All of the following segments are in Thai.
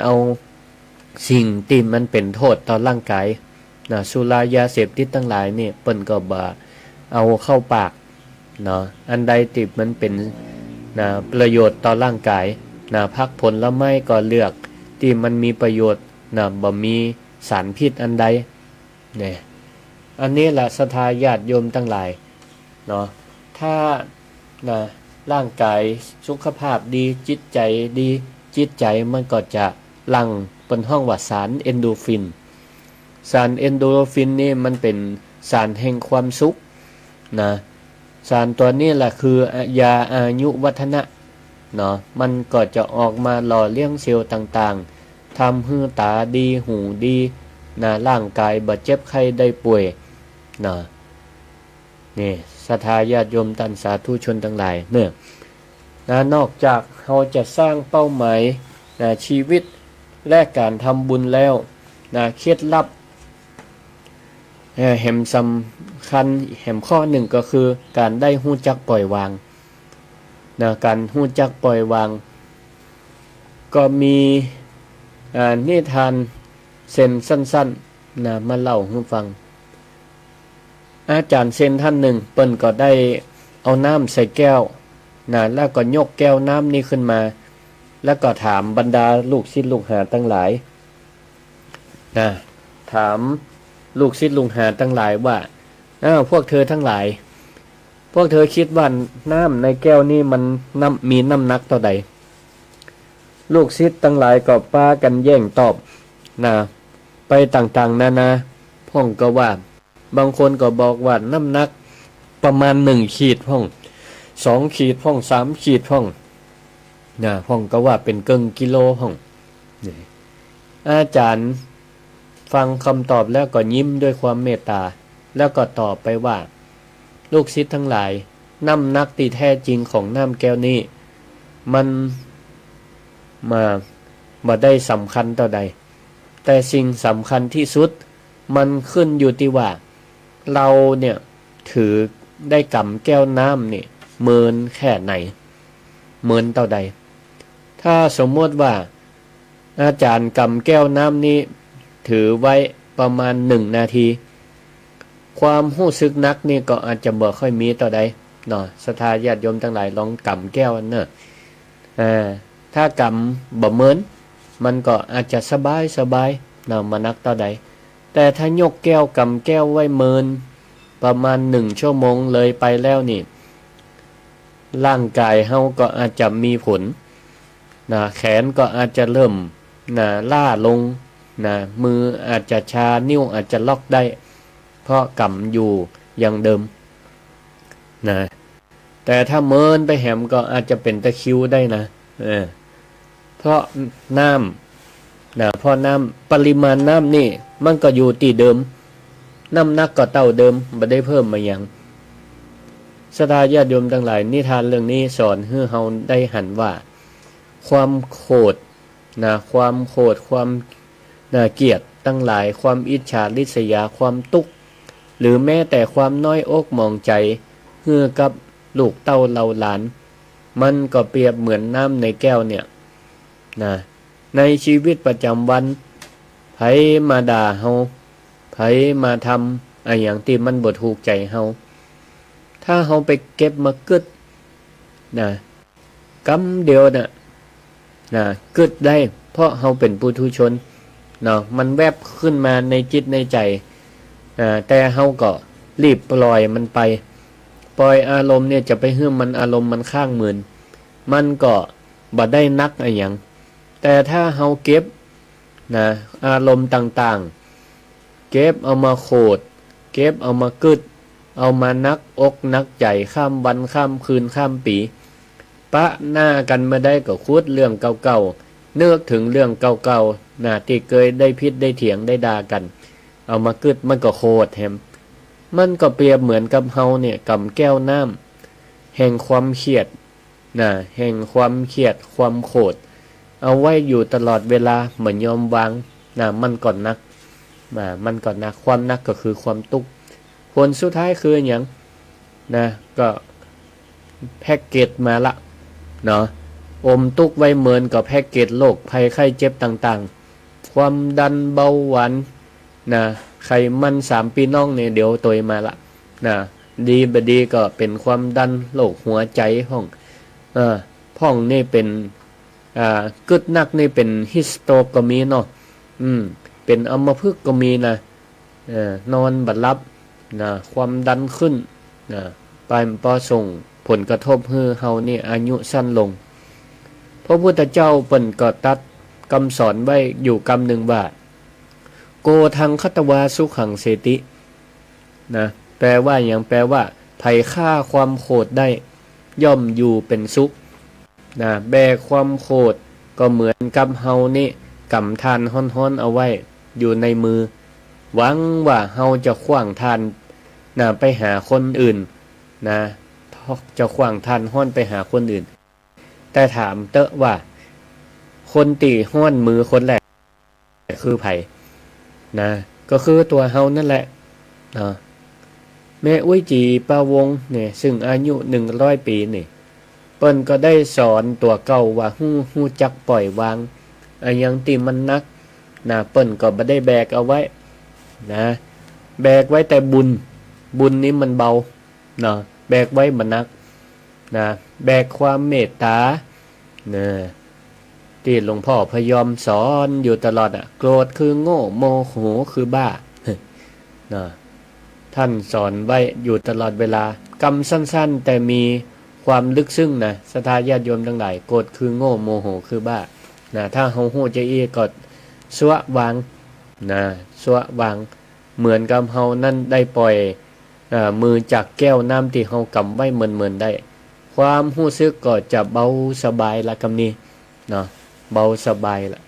เอาสิ่งที่มันเป็นโทษต่อร่างกายนะสุรายาเสพติดทั้งหลายนี่เปิ้นก็บ่เอาเข้าปากเนาะอันใดที่มันเป็นนะประโยชน์ต่อร่างกายนะพักผลไม้ก็เลือกที่มันมีประโยชน์นะบ่มีสารพิษอันใดเนี่ยอันนี้แหละศรัทธาญาติโยมทั้งหลายเนาะถ้านะร่างกายสุขภาพดีจิตใจดีจิตใจมันก็จะหลั่งเป็นห้องว่าสารเอนโดฟินสารเอนโดฟินนี่มันเป็นสารแห่งความสุขนะสารตัวนี้แหละคือยาอายุวัฒนะเนาะมันก็จะออกมาหล่อเลี้ยงเซลล์ต่างๆทำให้ตาดีหูดีนะร่างกายบาดเจ็บไข้ได้ป่วยนะนี่ศรัทธาญาติโยมท่านสาธุชนทั้งหลายเนี่ยนะนอกจากเราจะสร้างเป้าหมายนะชีวิตและการทำบุญแล้วนะเคล็ดลับแห่งสำคัญแห่งข้อหนึ่งก็คือการได้หู้จักปล่อยวางนะการหู้จักปล่อยวางก็มีนิทานเซนสั้นๆนะมาเล่าให้ฟังอาจารย์เซนท่านหนึ่งเปิ้นก็ได้เอาน้ำใส่แก้วนะแล้วก็ยกแก้วน้ำนี้ขึ้นมาแล้วก็ถามบรรดาลูกศิษย์ลูกหาทั้งหลายนะถามลูกศิษย์ลูกหาทั้งหลายว่าพวกเธอทั้งหลายพวกเธอคิดว่าน้ำในแก้วนี้มันมีน้ำหนักเท่าใดลูกศิษย์ทั้งหลายก็ปากันแย่งตอบนะไปต่างๆนานาพ่องก็ว่าบางคนก็บอกว่าน้ำหนักประมาณ1 ขีดพ่อง2 ขีดพ่อง3 ขีดพ่องนะพ่องก็ว่าเป็นเกิงกิโลพ่องอาจารย์ฟังคำตอบแล้วก็ยิ้มด้วยความเมตตาแล้วก็ตอบไปว่าลูกศิษย์ทั้งหลายน้ำหนักที่แท้จริงของน้ำแก้วนี้มันบ่ได้สำคัญต่อใดแต่สิ่งสำคัญที่สุดมันขึ้นอยู่ที่ว่าเราเนี่ยถือได้กำแก้วน้ำนี่เมินแค่ไหนเมินเท่าใดถ้าสมมติว่าอาจารย์กำแก้วน้ำนี้ถือไว้ประมาณ1 นาทีความรู้สึกนักนี่ก็อาจจะบ่ค่อยมีต่อใดเนาะศรัทธาญาติโยมทั้งหลายลองกำแก้วเนอะถ้ากำบ่เมินมันก็อาจจะสบายเนาะมานักต่อใดแต่ถ้ายกแก้วกำแก้วไว้เมินประมาณ1 ชั่วโมงเลยไปแล้วนี่ร่างกายเฮาก็อาจจะมีผลนะแขนก็อาจจะเริ่มนะล้าลงนะมืออาจจะชานิ้วอาจจะล็อกได้เพราะกำอยู่อย่างเดิมนะแต่ถ้าเมินไปแหมก็อาจจะเป็นตะคริวได้นะเพราะน้ำนะเพราะน้ำปริมาณน้ำนี่มันก็อยู่ที่เดิมน้ำหนักก็เท่าเดิมไม่ได้เพิ่มมาอย่างศรัทธาญาติโยมทั้งหลายนิทานเรื่องนี้สอนให้เฮาได้หันว่าความโกรธนะความโกรธความเกลียดทั้งหลายความอิจฉาริษยาความตุกข์หรือแม้แต่ความน้อยอกหมองใจเฮือกับลูกเต้าเหล่าหลานมันก็เปรียบเหมือนน้ำในแก้วเนี่ยนะในชีวิตประจำวันไผมาด่าเฮาไผมาทำอะไรอย่างที่มันบ่ถูกใจเฮาถ้าเฮาไปเก็บมากึดนะกำเดียวนะกึดได้เพราะเฮาเป็นปุถุชนเนาะมันแวบขึ้นมาในจิตในใจแต่เฮาก็รีบปล่อยมันไปปล่อยอารมณ์เนี่ยจะไปให้มันอารมณ์มันข้างมืนมันก็บ่ได้นักอะไรอย่างแต่ถ้าเฮาเก็บนะอารมณ์ต่างๆเก็บเอามาโคดเก็บเอามากึดเอามานักอกนักใจข้ามวันข้ามคืนข้ามปีปะหน้ากันมาได้ก็คุดเรื่องเก่าๆนึกถึงเรื่องเก่าๆนะที่เคยได้พิษได้เถียงได้ด่ากันเอามากึดมันก็โคดแฮมมันก็เปรียบเหมือนกับเฮาเนี่ยกำแก้วน้ำแห่งความเครียดนะแห่งความเครียดความโกรธเอาไว้อยู่ตลอดเวลาเหมือนยอมวางนะมันก่อนนักมันก่อนนักความนักก็คือความทุกข์ผลสุดท้ายคืออย่าง นะก็แพ็กเกจมาละเนาะ อมตุกไว้เหมือนกับแพ็กเกจโรคภัยไข้เจ็บต่างๆความดันเบาหวานนะไขมัน3พี่น้องเนี่ยเดี๋ยวตัวมาละนะดีบดีก็เป็นความดันโรคหัวใจห้องพ่องนี่เป็นกึดนักนี่เป็นฮิสโตกก็มีเนาะเป็นอัมพฤกษ์ก็มีนะนอนบัดลับนะความดันขึ้นนะไปปอส่งผลกระทบให้เฮานี่อายุสั้นลงพระพุทธเจ้าเปิ้นก็ตัดคำสอนไว้อยู่คำหนึ่งว่าโกทังคตวาสุขังเสตินะแปลว่าอย่างแปลว่าไผฆ่าความโกรธได้ย่อมอยู่เป็นสุขนะแบกความโกรธก็เหมือนกับเฮานี่กำทานฮ้อนๆเอาไว้อยู่ในมือหวังว่าเฮาจะขว้างทานนะไปหาคนอื่นนะจะขว้างทานฮ้อนไปหาคนอื่นแต่ถามเตอะว่าคนตีฮ้อนมือคนแรกคือไผนะก็คือตัวเฮานั่นแหละนะแม่อุ้ยจีปาวงเนี่ยซึ่งอายุ100 ปีนี่เปิ้นก็ได้สอนตัวเก่าว่าฮู้จักปล่อยวางอย่างที่มันนักนะเปิ้นก็บ่ได้แบกเอาไว้นะแบกไว้แต่บุญนี้มันเบานะแบกไว้มันนักนะแบกความเมตตานะที่หลวงพ่อพยอมสอนอยู่ตลอดโกรธคือโง่โมโหคือบ้านะท่านสอนไว้อยู่ตลอดเวลากำสั้นๆแต่มีความลึกซึ้งนะศรัทธาญาติโยมทั้งหลายโกรธคือโง่โมโหคือบ้านะถ้าเฮาฮู้ใจอีก็สวะวางนะสวะวางเหมือนกับเฮานั่นได้ปล่อยมือจากแก้วน้ำที่เฮากำไว้เหมือนได้ความรู้สึกก็จะเบาสบายละกำนี้เนาะเบาสบายละ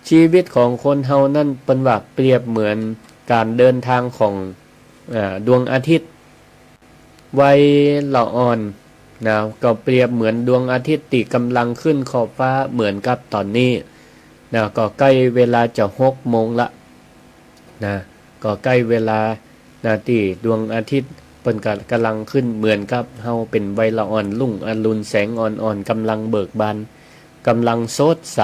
ชีวิตของคนเฮานั่นเป็นว่าเปรียบเหมือนการเดินทางของดวงอาทิตย์วัยละอ่อนนะก็เปรียบเหมือนดวงอาทิตย์ที่กำลังขึ้นขอบฟ้าเหมือนกับตอนนี้นะก็ใกล้เวลาจะ6 โมงละนะก็ใกล้เวลานะที่ดวงอาทิตย์เปิ้นก็กำลังขึ้นเหมือนกับเฮาเป็นวัยละอ่อนรุ่งอรุณแสงอ่อนๆกำลังเบิกบานกำลังสดใส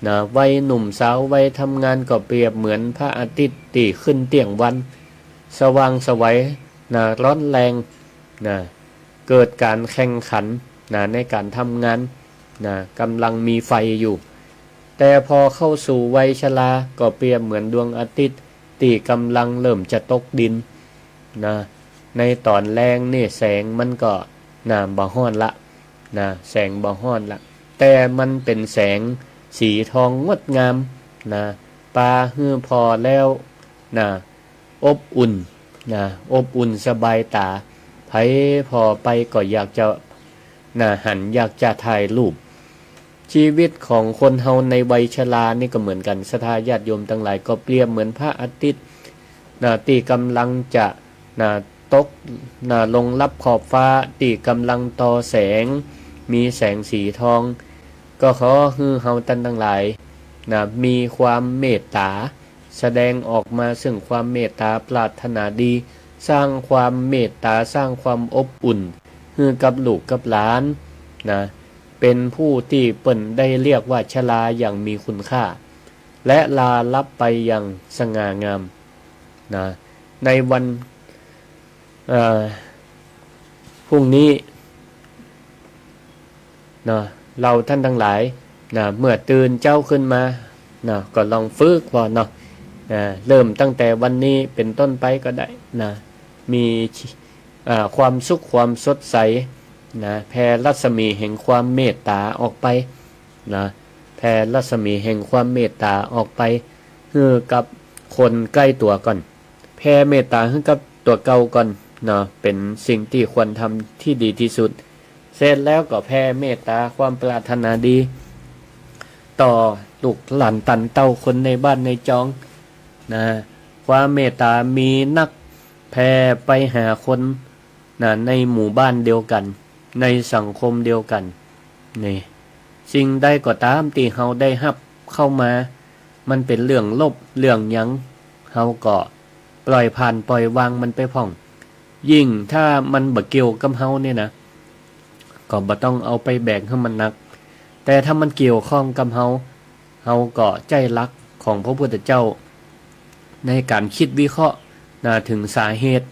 นะวัยหนุ่มสาววัยทำงานก็เปรียบเหมือนพระอาทิตย์ที่ขึ้นเที่ยงวันสว่างไสวนะร้อนแรงนะเกิดการแข่งขันนะในการทำงานนะกำลังมีไฟอยู่แต่พอเข้าสู่วัยชราก็เปรียบเหมือนดวงอาทิตย์ที่กำลังเริ่มจะตกดินนะในตอนแรงนี่แสงมันก็บ่ฮ้อนละนะแสงบ่ฮ้อนละแต่มันเป็นแสงสีทองงดงามนะปลาฮื้อพอแล้วนะอบอุ่นนะอบอุ่นสบายตาไผพอไปก็อยากจะหันอยากจะถ่ายรูปชีวิตของคนเฮาในวัยชรานี่ก็เหมือนกันศรัทธาญาติโยมทั้งหลายก็เปรียบเหมือนพระอาทิตย์ที่กำลังจะตกลงรับขอบฟ้าที่กำลังต่อแสงมีแสงสีทองก็ขอให้เฮาท่านทั้งหลายมีความเมตตาแสดงออกมาซึ่งความเมตตาปรารถนาดีสร้างความเมตตาสร้างความอบอุ่นให้กับลูกกับหลานเป็นผู้ที่เปิ้นได้เรียกว่าชราอย่างมีคุณค่าและลาลับไปอย่างสง่างามในวันพรุ่งนี้เราท่านทั้งหลายเมื่อตื่นเจ้าขึ้นมาก็ลองฝึกพอเริ่มตั้งแต่วันนี้เป็นต้นไปก็ได้มีความสุขความสดใสแผ่รัศมีแห่งความเมตตาออกไปแผ่รัศมีแห่งความเมตตาออกไปให้กับคนใกล้ตัวก่อนแผ่เมตตาให้กับตัวเก่าก่อนเป็นสิ่งที่ควรทำที่ดีที่สุดเสร็จแล้วก็แผ่เมตตาความปรารถนาดีต่อลูกหลานตันเต้าคนในบ้านในจองความเมตตามีนักแผ่ไปหาคนในหมู่บ้านเดียวกันในสังคมเดียวกันนี่สิ่งใดก็ตามที่เฮาได้รับเข้ามามันเป็นเรื่องลบเรื่องหยังเฮาก็ปล่อยผ่านปล่อยวางมันไปพ่อง ยิ่งถ้ามันบ่เกี่ยวกับเฮาเนี่ยนะก็บ่ต้องเอาไปแบกให้มันหนักแต่ถ้ามันเกี่ยวข้องกับเฮาก็ใจรักของพระพุทธเจ้าในการคิดวิเคราะห์ถึงสาเหตุ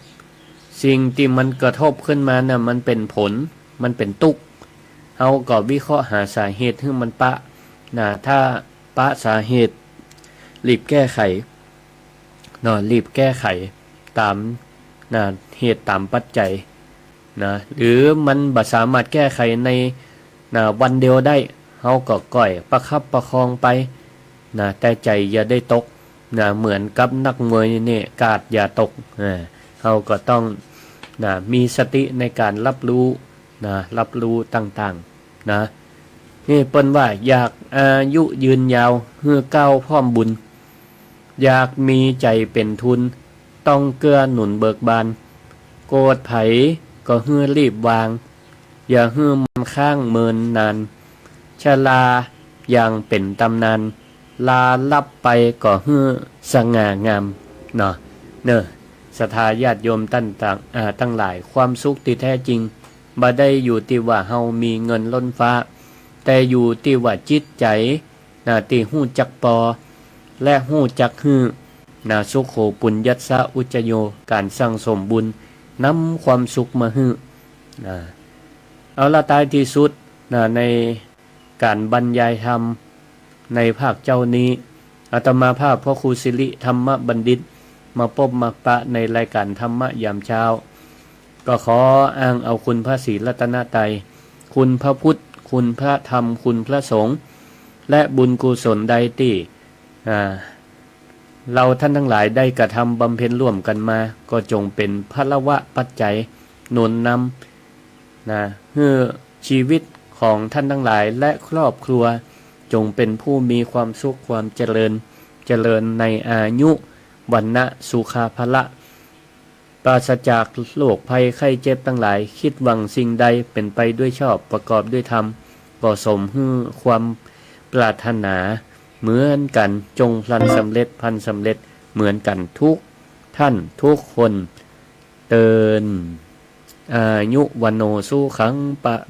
สิ่งที่มันกระทบขึ้นมาน่ะมันเป็นผลมันเป็นทุกข์เฮาก็วิเคราะห์หาสาเหตุให้มันถ้าสาเหตุรีบแก้ไขรีบแก้ไขตามเหตุตามปัจจัยหรือมันบ่สามารถแก้ไขในวันเดียวได้เฮาก็ก่อยประคับประคองไปแต่ใจอย่าได้ตกเหมือนกับนักมวยนี่กาดอย่าตกเฮาก็ต้องมีสติในการรับรู้ต่างๆนี่เปิ้นว่าอยากอายุยืนยาวเฮือก้าวพร้อมบุญอยากมีใจเป็นทุนต้องเกื้อหนุนเบิกบานโกรธไผก็เฮือรีบวางอย่าเฮือมันข้างเมินนานชราอย่างเป็นตำนานลาลับไปก็เฮือสง่างามศรัทธาญาติโยมตั้งหลายความสุขที่แท้จริงบ่ได้อยู่ที่ว่าเฮามีเงินล้นฟ้าแต่อยู่ที่ว่าจิตใจที่ฮู้จักปอและฮู้จักฮือสุขโขปุญญัสสะอุจจโยการสร้างสมบุญนำความสุขมาฮือเอาละท้ายที่สุดในการบรรยายธรรมในภาคเจ้านี้อาตมาภาพพ่อครูสิริธรรมบัณฑิตมาพบมาปะในรายการธรรมะยามเช้าก็ขออ้างเอาคุณพระศรีรัตนตรัยคุณพระพุทธคุณพระธรรมคุณพระสงฆ์และบุญกุศลใดที่เราท่านทั้งหลายได้กระทำบำเพ็ญร่วมกันมาก็จงเป็นพละวะปัจจัยหนุนนำให้ชีวิตของท่านทั้งหลายและครอบครัวจงเป็นผู้มีความสุขความเจริญในอายุวันนะสุขาภละปราศจากโรคภัยไข้เจ็บทั้งหลายคิดหวังสิ่งใดเป็นไปด้วยชอบประกอบด้วยธรรมก็สมให้ความปรารถนาเหมือนกันจงพลันสำเร็จพันสำเร็จเหมือนกันทุกท่านทุกคนเตือนอายุวันโนสุขังปะ